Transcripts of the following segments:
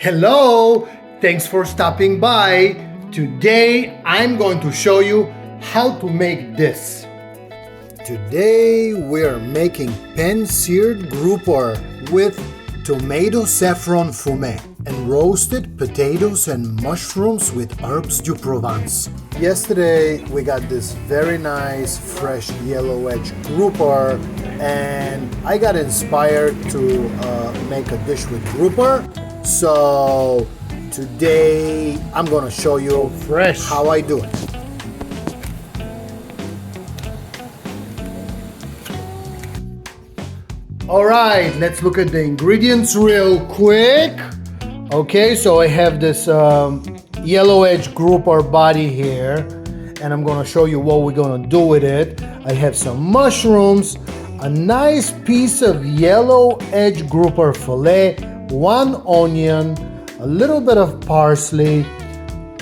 Hello, thanks for stopping by. Today I'm going to show you how to make this. Today we're making pan-seared grouper with tomato saffron fumet and roasted potatoes and mushrooms with Herbes De Provence. Yesterday we got this very nice fresh yellow edge grouper and I got inspired to make a dish with grouper. So today I'm gonna show you how I do it. Alright, let's look at the ingredients real quick. Okay, so I have this yellow edge grouper body here and I'm gonna show you what we're gonna do with it. I have some mushrooms, a nice piece of yellow edge grouper fillet, 1 onion, a little bit of parsley,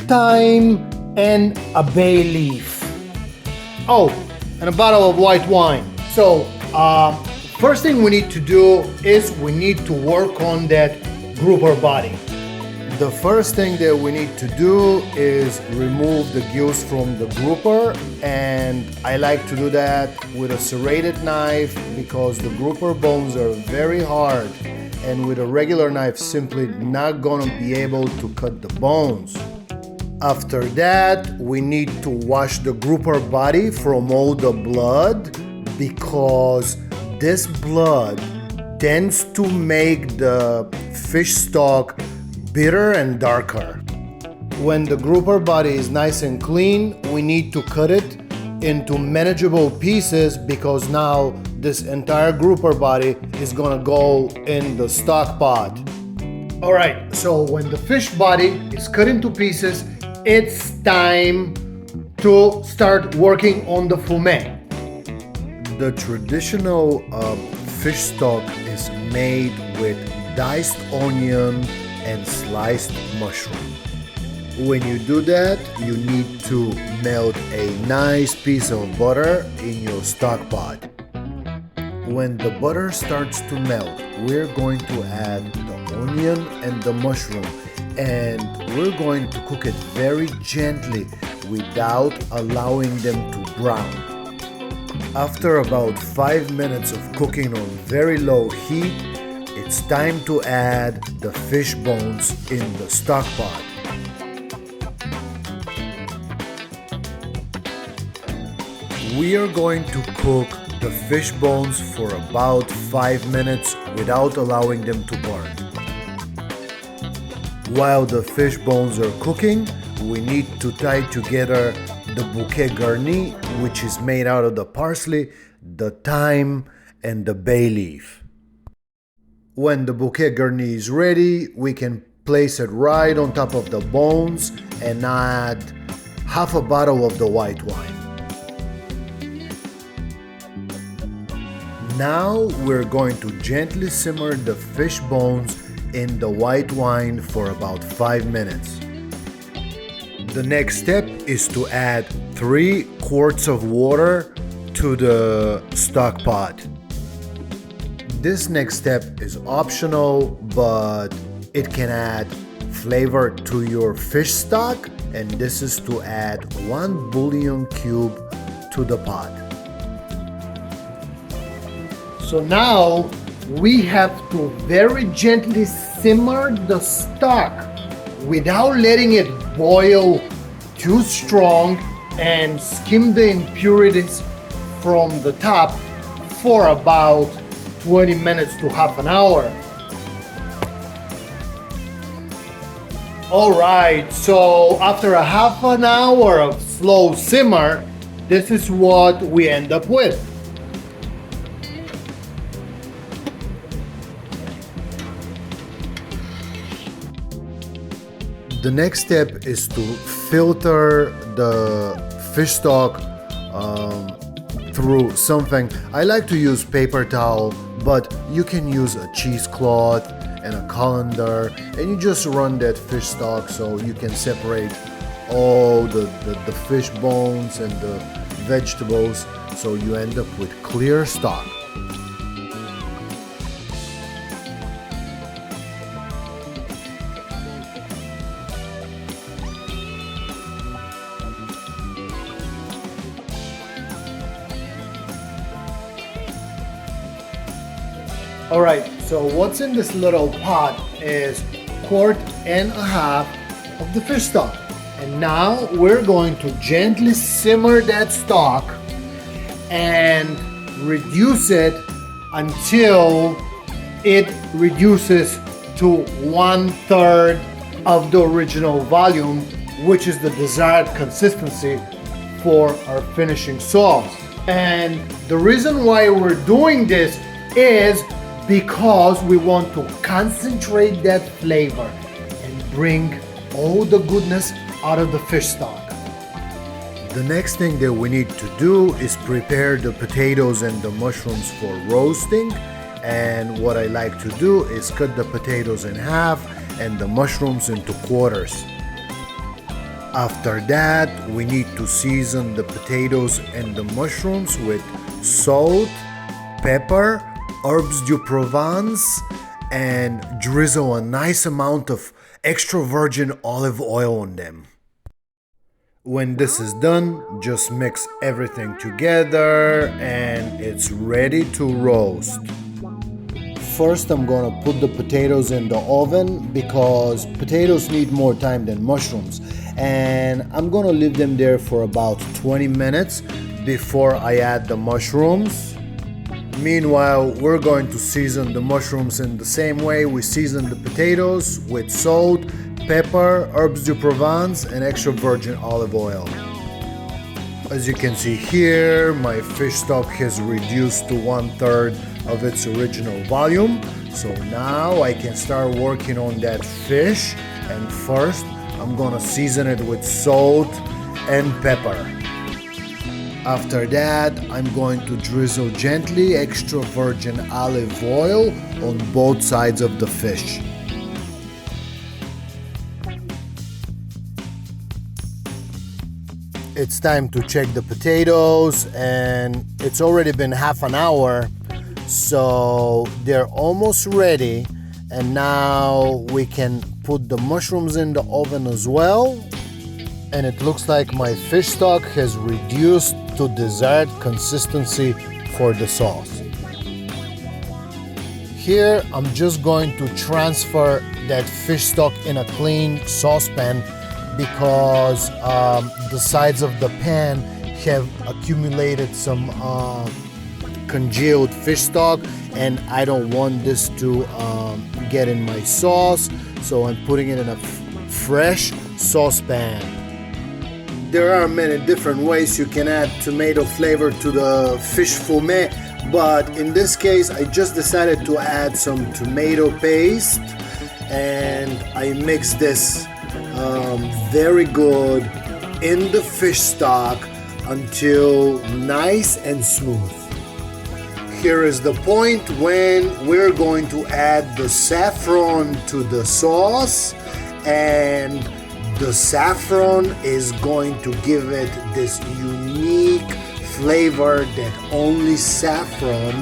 thyme, and a bay leaf. Oh, and a bottle of white wine. So, first thing we need to do is we need to work on that grouper body. The first thing that we need to do is remove the gills from the grouper, and I like to do that with a serrated knife because the grouper bones are very hard, and with a regular knife simply not gonna be able to cut the bones. After that, we need to wash the grouper body from all the blood because this blood tends to make the fish stock bitter and darker. When the grouper body is nice and clean, we need to cut it into manageable pieces because now this entire grouper body is gonna go in the stock pot. Alright, so when the fish body is cut into pieces, it's time to start working on the fumet. The traditional fish stock is made with diced onion and sliced mushroom. When you do that, you need to melt a nice piece of butter in your stock pot. When the butter starts to melt, we're going to add the onion and the mushroom, and we're going to cook it very gently without allowing them to brown. After about 5 minutes of cooking on very low heat, it's time to add the fish bones in the stock pot. We are going to cook the fish bones for about 5 minutes without allowing them to burn. While the fish bones are cooking, we need to tie together the bouquet garni, which is made out of the parsley, the thyme, and the bay leaf. When the bouquet garni is ready, we can place it right on top of the bones and add half a bottle of the white wine. Now we're going to gently simmer the fish bones in the white wine for about 5 minutes. The next step is to add 3 quarts of water to the stock pot. This next step is optional, but it can add flavor to your fish stock, and this is to add 1 bouillon cube to the pot. So now we have to very gently simmer the stock without letting it boil too strong and skim the impurities from the top for about 20 minutes to half an hour. Alright, so after a half an hour of slow simmer, this is what we end up with. The next step is to filter the fish stock through something. I like to use paper towel, but you can use a cheesecloth and a colander, and you just run that fish stock so you can separate all the fish bones and the vegetables, so you end up with clear stock. All right, so what's in this little pot is 1.5 quart of the fish stock. And now we're going to gently simmer that stock and reduce it until it reduces to 1/3 of the original volume, which is the desired consistency for our finishing sauce. And the reason why we're doing this is because we want to concentrate that flavor and bring all the goodness out of the fish stock. The next thing that we need to do is prepare the potatoes and the mushrooms for roasting. And what I like to do is cut the potatoes in half and the mushrooms into quarters. After that, we need to season the potatoes and the mushrooms with salt, pepper, Herbes De Provence, and drizzle a nice amount of extra virgin olive oil on them. When this is done, just mix everything together and it's ready to roast. First, I'm gonna put the potatoes in the oven because potatoes need more time than mushrooms. And I'm gonna leave them there for about 20 minutes before I add the mushrooms. Meanwhile, we're going to season the mushrooms in the same way we season the potatoes, with salt, pepper, Herbes De Provence, and extra virgin olive oil. As you can see here, my fish stock has reduced to 1/3 of its original volume. So now I can start working on that fish, and first I'm gonna season it with salt and pepper. After that, I'm going to drizzle gently extra virgin olive oil on both sides of the fish. It's time to check the potatoes, and it's already been half an hour, so they're almost ready. And now we can put the mushrooms in the oven as well. And it looks like my fish stock has reduced to desired consistency for the sauce. Here, I'm just going to transfer that fish stock in a clean saucepan because the sides of the pan have accumulated some congealed fish stock, and I don't want this to get in my sauce, so I'm putting it in a fresh saucepan. There are many different ways you can add tomato flavor to the fish fumet, but in this case I just decided to add some tomato paste, and I mix this very good in the fish stock until nice and smooth. Here is the point when we're going to add the saffron to the sauce, and the saffron is going to give it this unique flavor that only saffron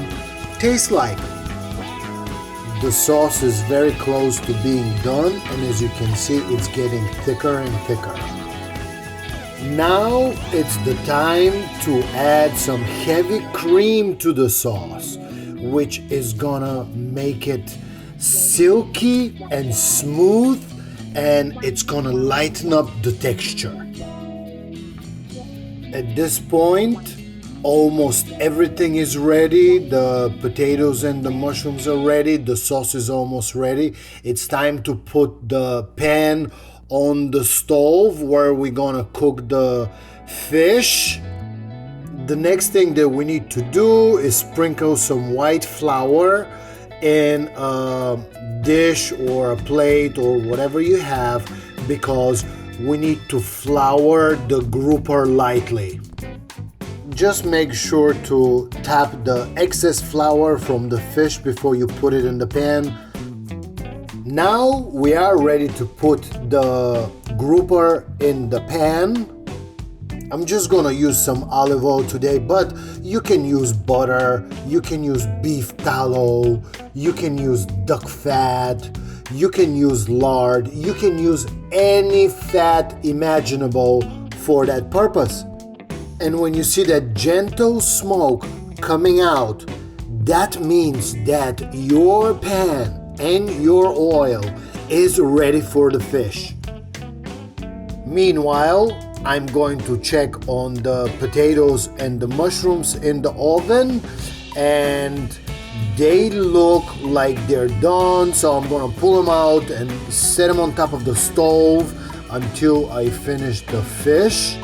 tastes like. The sauce is very close to being done, and as you can see, it's getting thicker and thicker. Now it's the time to add some heavy cream to the sauce, which is gonna make it silky and smooth, and it's gonna lighten up the texture. At this point, almost everything is ready. The potatoes and the mushrooms are ready. The sauce is almost ready. It's time to put the pan on the stove where we're gonna cook the fish. The next thing that we need to do is sprinkle some white flour in a dish or a plate or whatever you have, because we need to flour the grouper lightly. Just make sure to tap the excess flour from the fish before you put it in the pan. Now we are ready to put the grouper in the pan. I'm just gonna use some olive oil today, but you can use butter, you can use beef tallow, you can use duck fat, you can use lard, you can use any fat imaginable for that purpose. And when you see that gentle smoke coming out, That means that your pan and your oil is ready for the fish. Meanwhile, I'm going to check on the potatoes and the mushrooms in the oven, and they look like they're done, so I'm gonna pull them out and set them on top of the stove until I finish the fish.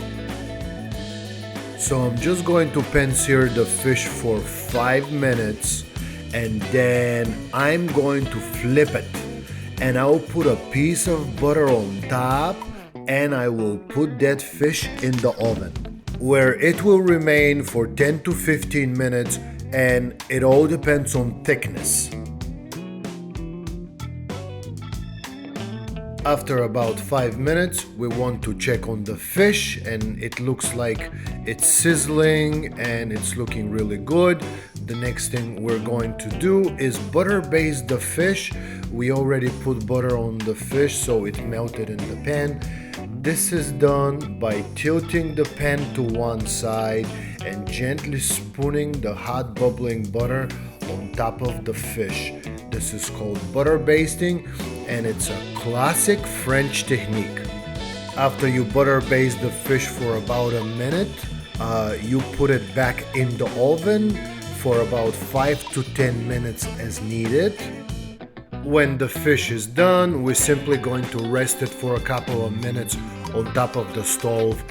So I'm just going to pan sear the fish for 5 minutes, and then I'm going to flip it, and I'll put a piece of butter on top, and I will put that fish in the oven, where it will remain for 10 to 15 minutes, and it all depends on thickness. After about 5 minutes, we want to check on the fish, and it looks like it's sizzling and it's looking really good. The next thing we're going to do is butter baste the fish. We already put butter on the fish, so it melted in the pan. This is done by tilting the pan to one side and gently spooning the hot bubbling butter on top of the fish. This is called butter basting, and it's a classic French technique. After you butter baste the fish for about a minute, you put it back in the oven for about 5 to 10 minutes as needed. When the fish is done, we're simply going to rest it for a couple of minutes on top of the stove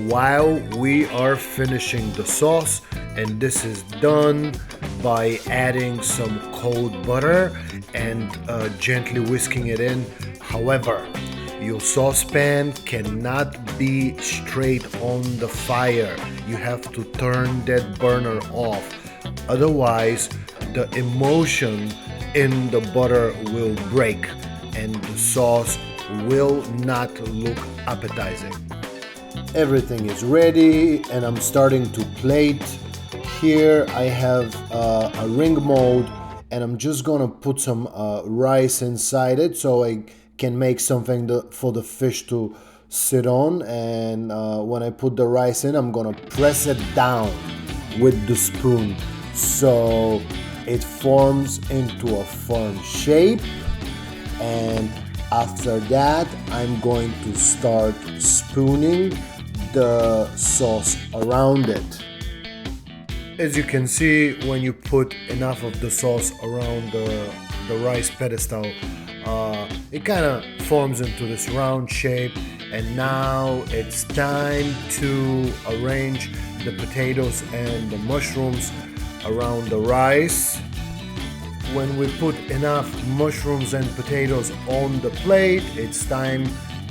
while we are finishing the sauce, and this is done by adding some cold butter and gently whisking it in. However, your saucepan cannot be straight on the fire. You have to turn that burner off. Otherwise, the emulsion in the butter will break and the sauce will not look appetizing. Everything is ready, and I'm starting to plate. Here I have a ring mold, and I'm just gonna put some rice inside it so I can make something for the fish to sit on. And when I put the rice in, I'm gonna press it down with the spoon so it forms into a firm shape. And after that, I'm going to start spooning the sauce around it. As you can see, when you put enough of the sauce around the rice pedestal, it kind of forms into this round shape. And now it's time to arrange the potatoes and the mushrooms around the rice. When we put enough mushrooms and potatoes on the plate, it's time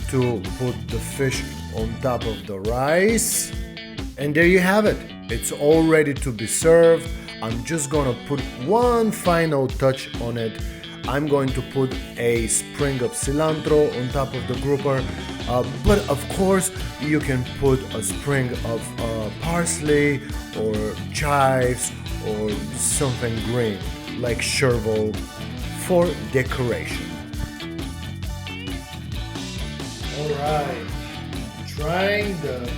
to put the fish on top of the rice. And there you have it. It's all ready to be served. I'm just gonna put one final touch on it. I'm going to put a sprig of cilantro on top of the grouper, but of course you can put a sprig of parsley or chives or something green like chervil for decoration. Alright, trying the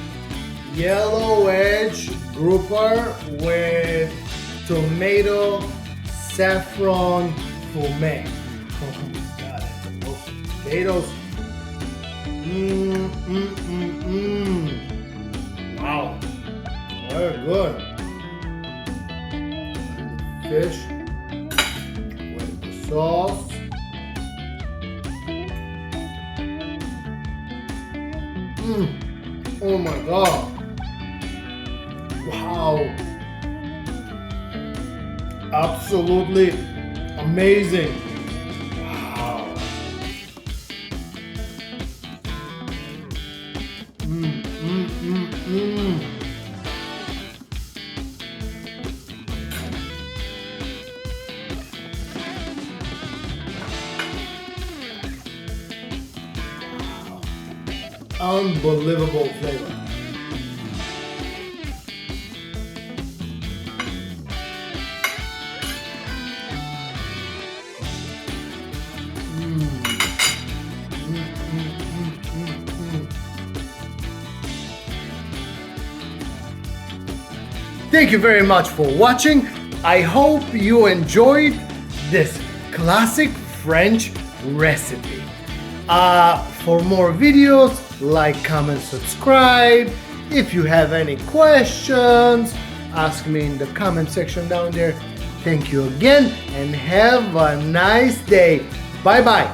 yellow edge grouper with tomato saffron fumet. Oh my god, those potatoes. Wow, very good. Fish with the sauce. Oh my god. Wow. Absolutely amazing. Wow. Unbelievable flavor. Thank you very much for watching. I hope you enjoyed this classic French recipe. For more videos, like, comment, subscribe. If you have any questions, ask me in the comment section down there. Thank you again and have a nice day. Bye bye.